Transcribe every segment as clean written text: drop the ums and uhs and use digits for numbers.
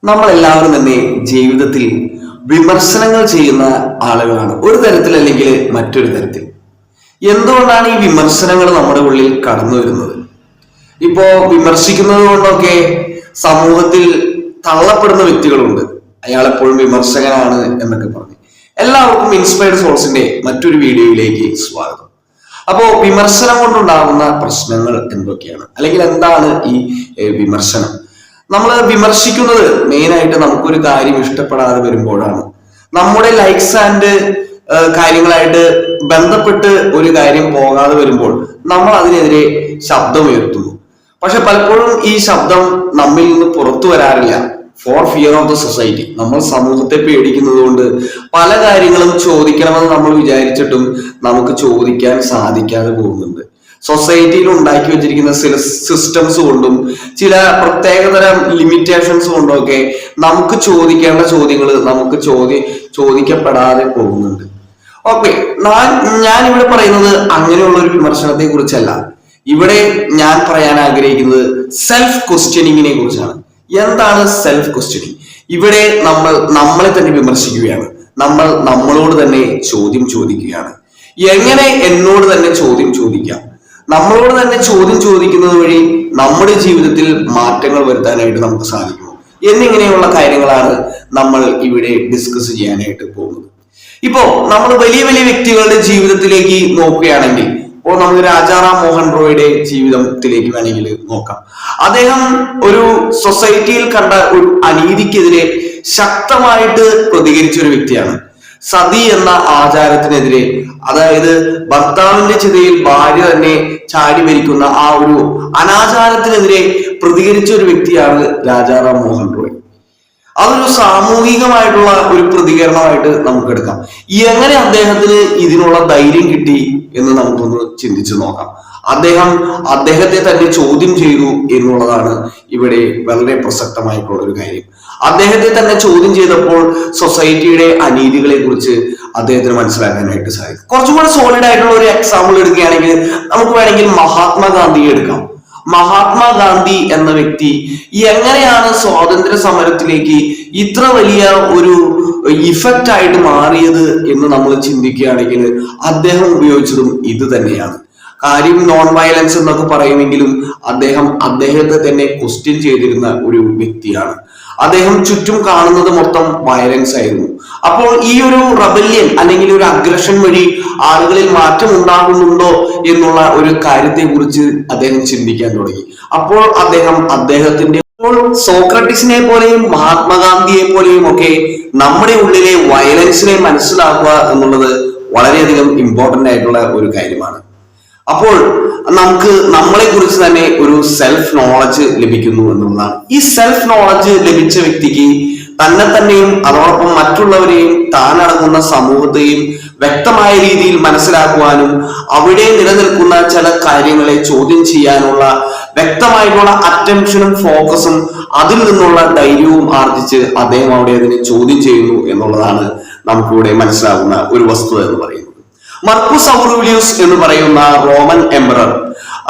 നമ്മളെല്ലാവരും തന്നെ ജീവിതത്തിൽ വിമർശനങ്ങൾ ചെയ്യുന്ന ആളുകളാണ്, ഒരു തരത്തിൽ അല്ലെങ്കിൽ മറ്റൊരു തരത്തിൽ. എന്തുകൊണ്ടാണ് ഈ വിമർശനങ്ങൾ നമ്മുടെ ഉള്ളിൽ കടന്നു വരുന്നത്? ഇപ്പോ വിമർശിക്കുന്നത് കൊണ്ടൊക്കെ സമൂഹത്തിൽ തള്ളപ്പെടുന്ന വ്യക്തികളുണ്ട്. അയാൾ എപ്പോഴും വിമർശകനാണ് എന്നൊക്കെ പറഞ്ഞ്. എല്ലാവർക്കും ഇൻസ്പയർഡ് സോൾസിന്റെ മറ്റൊരു വീഡിയോയിലേക്ക് സ്വാഗതം. അപ്പോ വിമർശനം കൊണ്ടുണ്ടാകുന്ന പ്രശ്നങ്ങൾ എന്തൊക്കെയാണ്, അല്ലെങ്കിൽ എന്താണ് ഈ വിമർശനം? നമ്മൾ വിമർശിക്കുന്നത് മെയിനായിട്ട് നമുക്കൊരു കാര്യം ഇഷ്ടപ്പെടാതെ വരുമ്പോഴാണ്. നമ്മുടെ ലൈക്സ് ആൻഡ് കാര്യങ്ങളായിട്ട് ബന്ധപ്പെട്ട് ഒരു കാര്യം പോകാതെ വരുമ്പോൾ നമ്മൾ അതിനെതിരെ ശബ്ദമുയർത്തുന്നു. പക്ഷെ പലപ്പോഴും ഈ ശബ്ദം നമ്മിൽ നിന്ന് പുറത്തു വരാറില്ല. Four fear of the society. നമ്മൾ സമൂഹത്തെ പേടിക്കുന്നത് കൊണ്ട് പല കാര്യങ്ങളും ചോദിക്കണമെന്ന് നമ്മൾ വിചാരിച്ചിട്ടും നമുക്ക് ചോദിക്കാൻ സാധിക്കാതെ പോകുന്നുണ്ട്. സൊസൈറ്റിയിൽ ഉണ്ടാക്കി വെച്ചിരിക്കുന്ന ചില സിസ്റ്റംസ് കൊണ്ടും ചില പ്രത്യേകതരം ലിമിറ്റേഷൻസ് കൊണ്ടും ഒക്കെ നമുക്ക് ചോദിക്കേണ്ട ചോദ്യങ്ങൾ നമുക്ക് ചോദിക്കപ്പെടാതെ പോകുന്നുണ്ട്. ഓക്കെ, ഞാൻ ഇവിടെ പറയുന്നത് അങ്ങനെയുള്ള ഒരു വിമർശനത്തെ കുറിച്ചല്ല. ഇവിടെ ഞാൻ പറയാൻ ആഗ്രഹിക്കുന്നത് സെൽഫ് ക്വസ്റ്റ്യനിങ്ങിനെ കുറിച്ചാണ്. എന്താണ് സെൽഫ് ക്വസ്റ്റ്യനിങ്? ഇവിടെ നമ്മളെ തന്നെ വിമർശിക്കുകയാണ്. നമ്മളോട് തന്നെ ചോദ്യം ചോദിക്കുകയാണ്. എങ്ങനെ എന്നോട് തന്നെ ചോദ്യം ചോദിക്കാം? നമ്മളോട് തന്നെ ചോദ്യം ചോദിക്കുന്നത് വഴി നമ്മുടെ ജീവിതത്തിൽ മാറ്റങ്ങൾ വരുത്താനായിട്ട് നമുക്ക് സാധിക്കും എന്നിങ്ങനെയുള്ള കാര്യങ്ങളാണ് നമ്മൾ ഇവിടെ ഡിസ്കസ് ചെയ്യാനായിട്ട് പോകുന്നത്. ഇപ്പോ നമ്മൾ വലിയ വലിയ വ്യക്തികളുടെ ജീവിതത്തിലേക്ക് നോക്കുകയാണെങ്കിൽ, ഇപ്പോൾ നമുക്ക് രാജാറാം മോഹൻ റോയുടെ ജീവിതത്തിലേക്ക് വേണമെങ്കിൽ നോക്കാം. അദ്ദേഹം ഒരു സൊസൈറ്റിയിൽ കണ്ട ഒരു അനീതിക്കെതിരെ ശക്തമായിട്ട് പ്രതികരിച്ച ഒരു വ്യക്തിയാണ്. സതി എന്ന ആചാരത്തിനെതിരെ, അതായത് ഭർത്താവിന്റെ ചിതയിൽ ഭാര്യ തന്നെ ചാടി മരിക്കുന്ന ആ ഒരു അനാചാരത്തിനെതിരെ പ്രതികരിച്ച ഒരു വ്യക്തിയാണ് രാജാറാം മോഹൻ റോയ്. അതൊരു സാമൂഹികമായിട്ടുള്ള ഒരു പ്രതികരണമായിട്ട് നമുക്ക് എടുക്കാം. എങ്ങനെ അദ്ദേഹത്തിന് ഇതിനുള്ള ധൈര്യം കിട്ടി എന്ന് നമുക്കൊന്ന് ചിന്തിച്ചു നോക്കാം. അദ്ദേഹത്തെ തന്നെ ചോദ്യം ചെയ്തു എന്നുള്ളതാണ് ഇവിടെ വളരെ പ്രസക്തമായിട്ടുള്ള ഒരു കാര്യം. അദ്ദേഹത്തെ തന്നെ ചോദ്യം ചെയ്തപ്പോൾ സൊസൈറ്റിയുടെ അനീതികളെ കുറിച്ച് അദ്ദേഹത്തിന് മനസ്സിലാക്കാനായിട്ട് സാധിക്കും. കുറച്ചും കൂടെ സോളിഡ് ആയിട്ടുള്ള ഒരു എക്സാമ്പിൾ എടുക്കുകയാണെങ്കിൽ നമുക്ക് വേണമെങ്കിൽ മഹാത്മാഗാന്ധിയെ എടുക്കാം. മഹാത്മാഗാന്ധി എന്ന വ്യക്തി എങ്ങനെയാണ് സ്വാതന്ത്ര്യ സമരത്തിലേക്ക് ഇത്ര വലിയ ഒരു ഇഫക്റ്റ് ആയിട്ട് മാറിയത് എന്ന് നമ്മൾ ചിന്തിക്കുകയാണെങ്കിൽ അദ്ദേഹം ഉപയോഗിച്ചതും ഇത് തന്നെയാണ്. കാര്യം നോൺ വയലൻസ് എന്നൊക്കെ പറയുമെങ്കിലും അദ്ദേഹത്തെ തന്നെ ക്വസ്റ്റ്യൻ ചെയ്തിരുന്ന ഒരു വ്യക്തിയാണ്. അദ്ദേഹം ചുറ്റും കാണുന്നത് മൊത്തം വയലൻസ് ആയിരുന്നു. അപ്പോൾ ഈ ഒരു റെബല്യൻ അല്ലെങ്കിൽ ഒരു അഗ്രഷൻ വഴി ആളുകളിൽ മാറ്റം ഉണ്ടാകുന്നുണ്ടോ എന്നുള്ള ഒരു കാര്യത്തെ കുറിച്ച് അദ്ദേഹം ചിന്തിക്കാൻ തുടങ്ങി. അപ്പോൾ അദ്ദേഹത്തിന്റെ സോക്രട്ടീസിനെ പോലെയും മഹാത്മാഗാന്ധിയെ പോലെയും ഒക്കെ നമ്മുടെ ഉള്ളിലെ വയലൻസിനെ മനസ്സിലാക്കുക എന്നുള്ളത് വളരെയധികം ഇമ്പോർട്ടന്റ് ആയിട്ടുള്ള ഒരു കാര്യമാണ്. അപ്പോൾ നമുക്ക് നമ്മളെ കുറിച്ച് തന്നെ ഒരു സെൽഫ് നോളജ് ലഭിക്കുന്നു എന്നുള്ളതാണ്. ഈ സെൽഫ് നോളജ് ലഭിച്ച വ്യക്തിക്ക് തന്നെയും അതോടൊപ്പം മറ്റുള്ളവരെയും താനടങ്ങുന്ന സമൂഹത്തെയും വ്യക്തമായ രീതിയിൽ മനസ്സിലാക്കുവാനും അവിടെ നിലനിൽക്കുന്ന ചില കാര്യങ്ങളെ ചോദ്യം ചെയ്യാനുള്ള വ്യക്തമായിട്ടുള്ള അറ്റൻഷനും ഫോക്കസും അതിൽ നിന്നുള്ള ധൈര്യവും ആർജിച്ച് അദ്ദേഹം അവിടെ അതിനെ ചോദ്യം ചെയ്യുന്നു എന്നുള്ളതാണ് നമുക്കിവിടെ മനസ്സിലാകുന്ന ഒരു വസ്തുത എന്ന് പറയുന്നത്. മർക്കൂസ് ഔറേലിയസ് എന്ന് പറയുന്ന റോമൻ എംപറർ,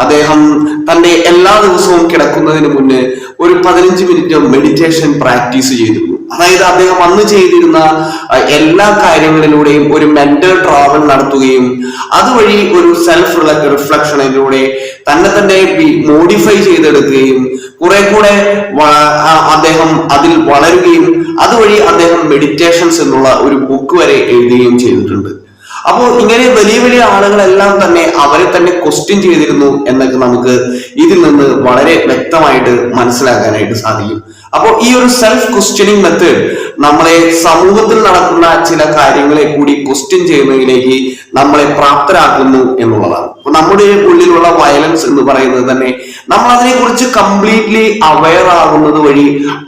അദ്ദേഹം തന്റെ എല്ലാ ദിവസവും കിടക്കുന്നതിന് മുന്നേ ഒരു 15 മിനിറ്റ് മെഡിറ്റേഷൻ പ്രാക്ടീസ് ചെയ്തിരുന്നു. അതായത് അദ്ദേഹം അന്ന് ചെയ്തിരുന്ന എല്ലാ കാര്യങ്ങളിലൂടെയും ഒരു മെന്റൽ ട്രാവൽ നടത്തുകയും അതുവഴി ഒരു സെൽഫ് റിഫ്ലക്ഷനിലൂടെ തന്നെ മോഡിഫൈ ചെയ്തെടുക്കുകയും കുറെ കൂടെ അദ്ദേഹം അതിൽ വളരുകയും അതുവഴി അദ്ദേഹം മെഡിറ്റേഷൻസ് എന്നുള്ള ഒരു ബുക്ക് വരെ എഴുതുകയും ചെയ്തിട്ടുണ്ട്. അപ്പോൾ ഇങ്ങനെ വലിയ വലിയ ആളുകളെല്ലാം തന്നെ അവരെ തന്നെ ക്വസ്റ്റ്യൻ ചെയ്തിരുന്നു എന്നൊക്കെ നമുക്ക് ഇതിൽ നിന്ന് വളരെ വ്യക്തമായിട്ട് മനസ്സിലാക്കാനായിട്ട് സാധിക്കും. അപ്പോൾ ഈ ഒരു സെൽഫ് ക്വസ്റ്റ്യനിങ് മെത്തേഡ് നമ്മളെ സമൂഹത്തിൽ നടക്കുന്ന ചില കാര്യങ്ങളെ കൂടി ക്വസ്റ്റ്യൻ ചെയ്യുന്നതിലേക്ക് നമ്മളെ പ്രാപ്തരാക്കുന്നു എന്നുള്ളതാണ്. അപ്പൊ നമ്മുടെ ഉള്ളിലുള്ള വയലൻസ് എന്ന് പറയുന്നത് തന്നെ നമ്മൾ അതിനെ കുറിച്ച് കംപ്ലീറ്റ്ലി അവെയർ ആകുന്നത് വഴി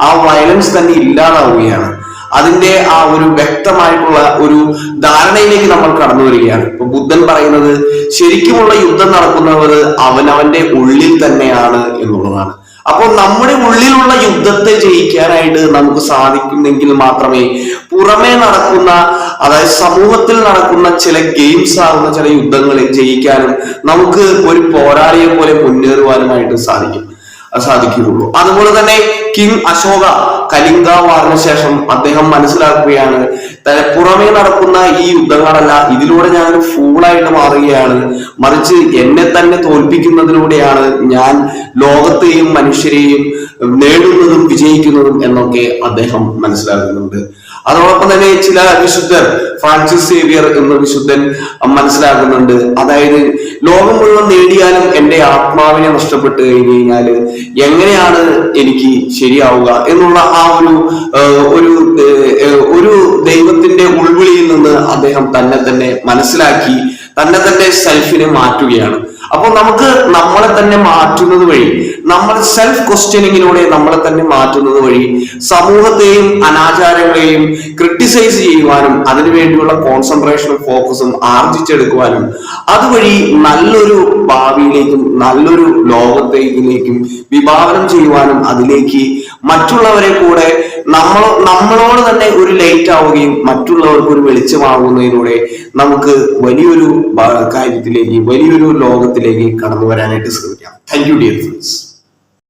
ആ വയലൻസ് തന്നെ ഇല്ലാതാവുകയാണ്. അതിന്റെ ആ ഒരു വ്യക്തമായിട്ടുള്ള ഒരു ധാരണയിലേക്ക് നമ്മൾ കടന്നു വരികയാണ്. ഇപ്പൊ ബുദ്ധൻ പറയുന്നത് ശരിക്കുമുള്ള യുദ്ധം നടക്കുന്നത് അവനവന്റെ ഉള്ളിൽ തന്നെയാണ് എന്നുള്ളതാണ്. അപ്പോൾ നമ്മുടെ ഉള്ളിലുള്ള യുദ്ധത്തെ ജയിക്കാനായിട്ട് നമുക്ക് സാധിക്കുന്നെങ്കിൽ മാത്രമേ പുറമേ നടക്കുന്ന, അതായത് സമൂഹത്തിൽ നടക്കുന്ന ചില ഗെയിംസ് ആകുന്ന ചില യുദ്ധങ്ങളെ ജയിക്കാനും നമുക്ക് ഒരു പോരാളിയെ പോലെ മുന്നേറുവാനുമായിട്ട് സാധിക്കും. സാധിക്കുകയുള്ളൂ. അതുപോലെ തന്നെ കിങ് അശോക കലിംഗ വാറിന് ശേഷം അദ്ദേഹം മനസ്സിലാക്കുകയാണ്, പുറമേ നടക്കുന്ന ഈ യുദ്ധങ്ങളല്ല, ഇതിലൂടെ ഞാൻ ഒരു ഫൂളായിട്ട് മാറുകയാണ്, മറിച്ച് എന്നെ തന്നെ തോൽപ്പിക്കുന്നതിലൂടെയാണ് ഞാൻ ലോകത്തെയും മനുഷ്യരെയും നേടുന്നതും വിജയിക്കുന്നതും എന്നൊക്കെ അദ്ദേഹം മനസ്സിലാക്കുന്നുണ്ട്. അതോടൊപ്പം തന്നെ ചില വിശുദ്ധർ, ഫ്രാൻസിസ് സേവിയർ എന്ന വിശുദ്ധൻ മനസ്സിലാക്കുന്നുണ്ട്, അതായത് ലോകം മുഴുവൻ നേടിയാലും എന്റെ ആത്മാവിനെ നഷ്ടപ്പെട്ട് കഴിഞ്ഞു കഴിഞ്ഞാല് എങ്ങനെയാണ് എനിക്ക് ശരിയാവുക എന്നുള്ള ആ ഒരു ദൈവത്തിന്റെ ഉൾവിളിയിൽ നിന്ന് അദ്ദേഹം തന്നെ മനസ്സിലാക്കി തന്നെ സെൽഫിനെ മാറ്റുകയാണ്. അപ്പൊ നമുക്ക് നമ്മളെ തന്നെ മാറ്റുന്നത് വഴി, നമ്മൾ സെൽഫ് ക്വസ്റ്റ്യനിങ്ങിലൂടെ നമ്മളെ തന്നെ മാറ്റുന്നത് വഴി സമൂഹത്തെയും അനാചാരങ്ങളെയും ക്രിട്ടിസൈസ് ചെയ്യുവാനും അതിനുവേണ്ടിയുള്ള കോൺസെൻട്രേഷനും ഫോക്കസും ആർജിച്ചെടുക്കുവാനും അതുവഴി നല്ലൊരു ഭാവിയിലേക്കും നല്ലൊരു ലോകത്തേക്കിലേക്കും വിഭാവനം ചെയ്യുവാനും അതിലേക്ക് മറ്റുള്ളവരെ കൂടെ നമ്മളോട് തന്നെ ഒരു ലൈറ്റ് ആവുകയും മറ്റുള്ളവർക്ക് ഒരു വെളിച്ചമാവുന്നതിലൂടെ നമുക്ക് വലിയൊരു കാര്യത്തിലേക്ക്, വലിയൊരു ലോകത്തിലേക്ക് കടന്നു വരാനായിട്ട് ശ്രമിക്കാം. Thank you dear friends.